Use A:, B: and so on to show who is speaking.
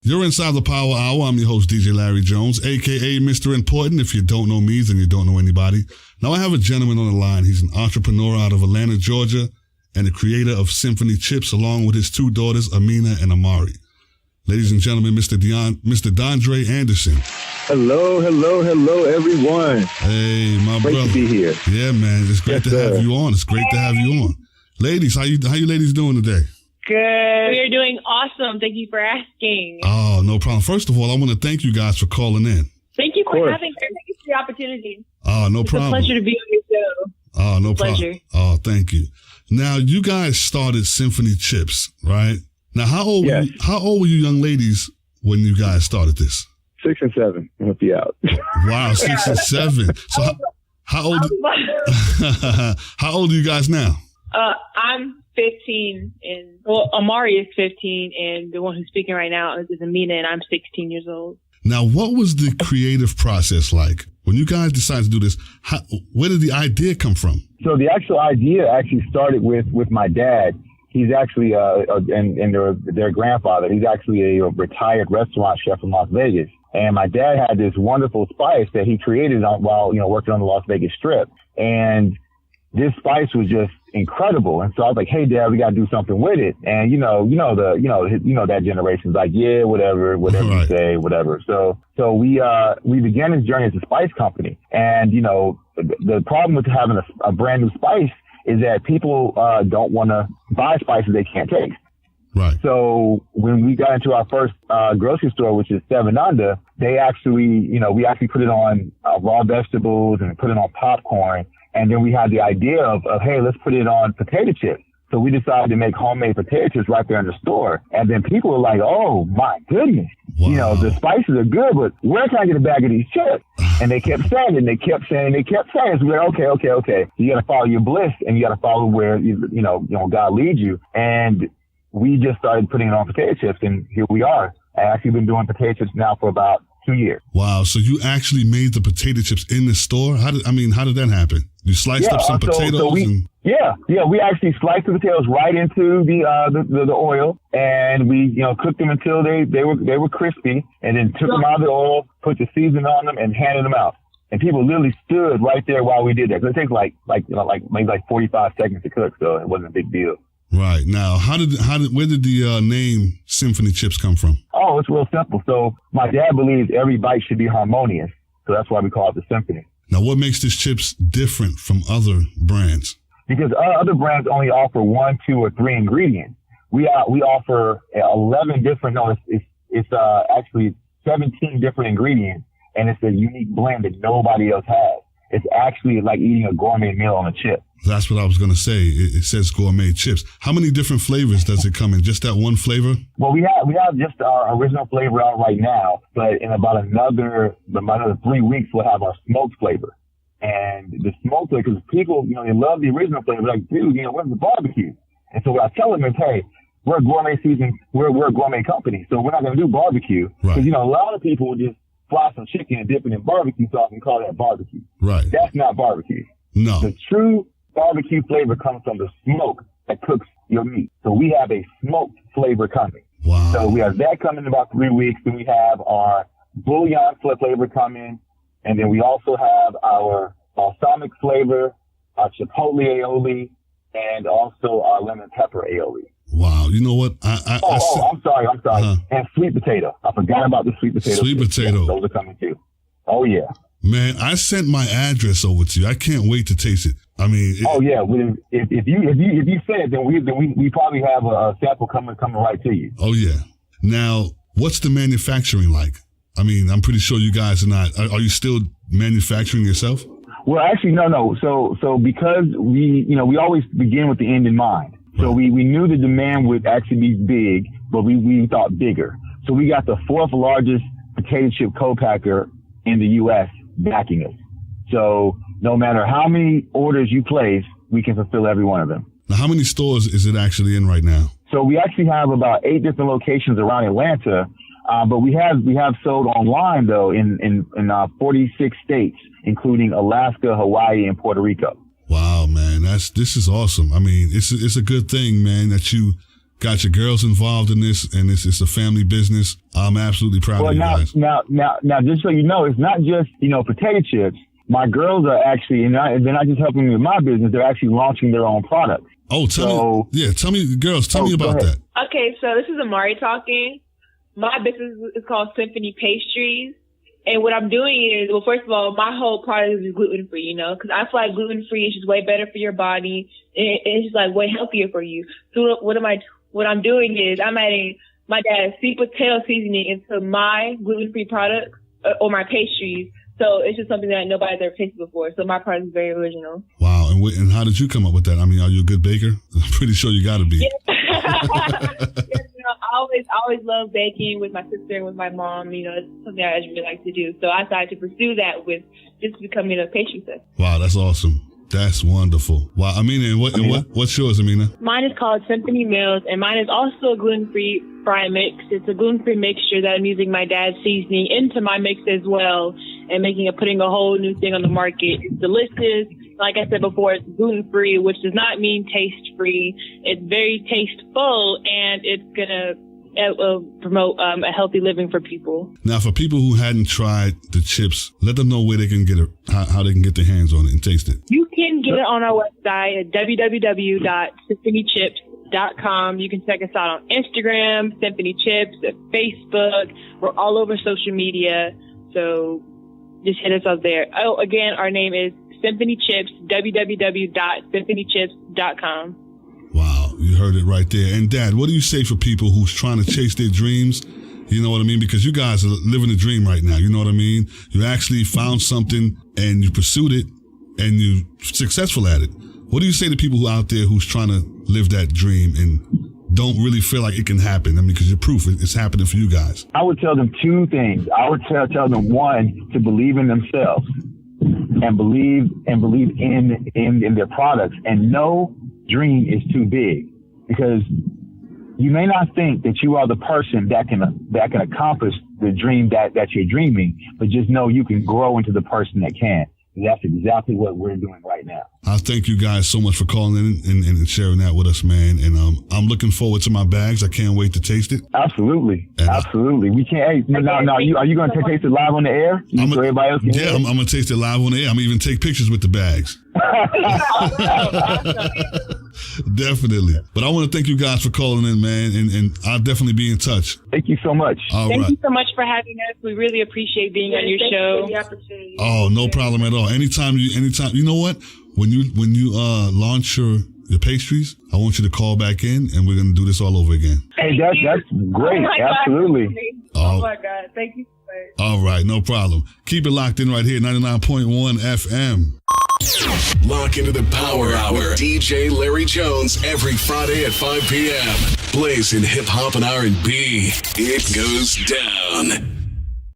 A: You're inside the Power Hour. I'm your host, DJ Larry Jones, a.k.a. Mr. Important. If you don't know me, then you don't know anybody. Now, I have a gentleman on the line. He's an entrepreneur out of Atlanta, Georgia, and the creator of Symphony Chips, along with his two daughters, Amina and Amari. Ladies and gentlemen, Mr. Dondre Anderson.
B: Hello, everyone.
A: Hey, my brother.
B: Great to be here.
A: Yeah, man. It's great to have you on. It's great to have you on. Ladies, how you ladies doing today?
C: Good. We are doing awesome. Thank you for asking.
A: Oh, no problem. First of all, I want to thank you guys for calling in.
C: Thank you for having me. Thank you for the opportunity.
A: Oh, no problem.
C: It's a pleasure to be on your show.
A: Oh, no problem. Oh, thank you. Now, you guys started Symphony Chips, right? Now, how old were you young ladies when you guys started this?
B: 6 and 7. I'll help you out.
A: Wow, 6 and 7. So how old how old are you guys now?
C: I'm 15 and Amari is 15 and the one who's speaking right now is Amina and I'm 16 years old.
A: Now, what was the creative process like? When you guys decided to do this, where did the idea come from?
B: So the actual idea started with my dad. He's actually and their grandfather. He's actually a retired restaurant chef from Las Vegas. And my dad had this wonderful spice that he created while working on the Las Vegas Strip. And this spice was just incredible. And so I was like, "Hey, Dad, we got to do something with it." And that generation's like, "Yeah, whatever right. You say, whatever." So we began this journey as a spice company. And the problem with having a brand new spice is that people don't want to buy spices they can't taste.
A: Right.
B: So when we got into our first grocery store, which is 7 Under, they actually, we actually put it on raw vegetables and put it on popcorn. And then we had the idea of, hey, let's put it on potato chips. So we decided to make homemade potato chips right there in the store. And then people were like, "Oh, my goodness.
A: Wow.
B: The spices are good, but where can I get a bag of these chips?" And they kept saying it, and they kept saying. So we're like, okay. You got to follow your bliss, and you got to follow where, God leads you. And we just started putting it on potato chips, and here we are. I've actually been doing potato chips now for about 2 years.
A: Wow. So you actually made the potato chips in the store? How did that happen? You sliced up some potatoes?
B: We actually sliced the potatoes right into the oil, and we, cooked them until they were crispy, and then took them out of the oil, put the seasoning on them, and handed them out. And people literally stood right there while we did that. Because it takes maybe 45 seconds to cook, so it wasn't a big deal.
A: Right. Now, where did the name Symphony Chips come from?
B: Oh, it's real simple. So my dad believes every bite should be harmonious. So that's why we call it the Symphony.
A: Now, what makes these chips different from other brands?
B: Because other brands only offer 1, 2, or 3 ingredients. We offer 11 different, it's actually 17 different ingredients, and it's a unique blend that nobody else has. It's actually like eating a gourmet meal on a chip.
A: That's what I was going to say. It says gourmet chips. How many different flavors does it come in? Just that one flavor?
B: Well, we have just our original flavor out right now, but in about another 3 weeks, we'll have our smoked flavor. And the smoked flavor, because people, they love the original flavor. Like, dude, where's the barbecue? And so what I tell them is, hey, we're a gourmet season. We're a gourmet company, so we're not going to do barbecue.
A: Right.
B: Because, a lot of people will just fry some chicken and dip it in barbecue sauce and call that barbecue.
A: Right.
B: That's not barbecue.
A: No.
B: The true barbecue flavor comes from the smoke that cooks your meat. So we have a smoked flavor coming.
A: Wow.
B: So we have that coming in about 3 weeks. Then we have our bouillon flavor coming. And then we also have our balsamic flavor, our chipotle aioli, and also our lemon pepper aioli.
A: Wow. You know what?
B: I'm sorry. And sweet potato. I forgot about the sweet potato.
A: Sweet potato.
B: Yeah, those are coming too. Oh, yeah.
A: Man, I sent my address over to you. I can't wait to taste it. I mean,
B: if you send it, then we probably have a sample coming right to you.
A: Oh yeah. Now, what's the manufacturing like? I mean, I'm pretty sure you guys are not. Are you still manufacturing yourself?
B: Well, actually, no. So because we always begin with the end in mind. So we knew the demand would actually be big, but we thought bigger. So we got the 4th largest potato chip co-packer in the U.S. backing us. So no matter how many orders you place, we can fulfill every one of them.
A: Now, how many stores is it actually in right now?
B: So we actually have about 8 different locations around Atlanta, but we have sold online though in 46 states, including Alaska, Hawaii, and Puerto Rico.
A: Wow, man, this is awesome. I mean, it's a good thing, man, that you got your girls involved in this, and it's a family business. I'm absolutely proud of you guys.
B: Now, just so you know, it's not just, potato chips. My girls are actually, and they're not just helping me with my business, they're actually launching their own products.
A: Oh, tell me, girls, tell me about that.
C: Okay, so this is Amari talking. My business is called Symphony Pastries. And what I'm doing is, well, first of all, my whole product is gluten-free, because I feel like gluten-free is just way better for your body. And it's just like way healthier for you. So what I'm doing is I'm adding my dad's sweet potato seasoning into my gluten-free products or my pastries. So it's just something that nobody's ever tasted before. So my product is very original.
A: Wow. And how did you come up with that? I mean, are you a good baker? I'm pretty sure you got to be.
C: Yeah. I always love baking with my sister and with my mom. It's something I really like to do. So I decided to pursue that with just becoming a pastry chef.
A: Wow, that's awesome. That's wonderful. Wow, Amina, what's yours, Amina?
C: Mine is called Symphony Meals, and mine is also a gluten-free fry mix. It's a gluten-free mixture that I'm using my dad's seasoning into my mix as well, and putting a whole new thing on the market. It's delicious. Like I said before, it's gluten-free, which does not mean taste-free. It's very tasteful, and it's gonna promote a healthy living for people.
A: Now, for people who hadn't tried the chips, let them know where they can get it, how they can get their hands on it and taste it.
C: You can get it on our website at www.symphonychips.com. You can check us out on Instagram, Symphony Chips, at Facebook. We're all over social media, so just hit us up there. Oh, again, our name is Symphony Chips, www.symphonychips.com.
A: Wow, you heard it right there. And Dad, what do you say for people who's trying to chase their dreams? You know what I mean? Because you guys are living a dream right now. You know what I mean? You actually found something and you pursued it and you're successful at it. What do you say to people who out there who's trying to live that dream and don't really feel like it can happen? I mean, because you're proof it's happening for you guys.
B: I would tell them two things. I would tell them, one, to believe in themselves and believe in their products, and no dream is too big, because you may not think that you are the person that can accomplish the dream that you're dreaming, but just know you can grow into the person that can. And that's exactly what we're doing right now.
A: I thank you guys so much for calling in and sharing that with us, man. And I'm looking forward to my bags. I can't wait to taste it.
B: Absolutely. Absolutely. We can't. Hey, no. Are you going to taste it live on the air? So everybody else can hear it?
A: I'm going to taste it live on the air. I'm going to even take pictures with the bags. Definitely. But I want to thank you guys for calling in, man. And I'll definitely be in touch.
B: Thank you so much.
C: Thank you so much for having us. We really appreciate being on your show.
A: Oh, no problem at all. Anytime. You know what? When you launch your pastries, I want you to call back in, and we're going to do this all over again.
B: Hey, that's great. Absolutely.
C: Oh my God. Thank you so much.
A: All right. No problem. Keep it locked in right here, 99.1 FM.
D: Lock into the Power Hour. DJ Larry Jones every Friday at 5 p.m. Blazing hip hop and R&B. It goes down.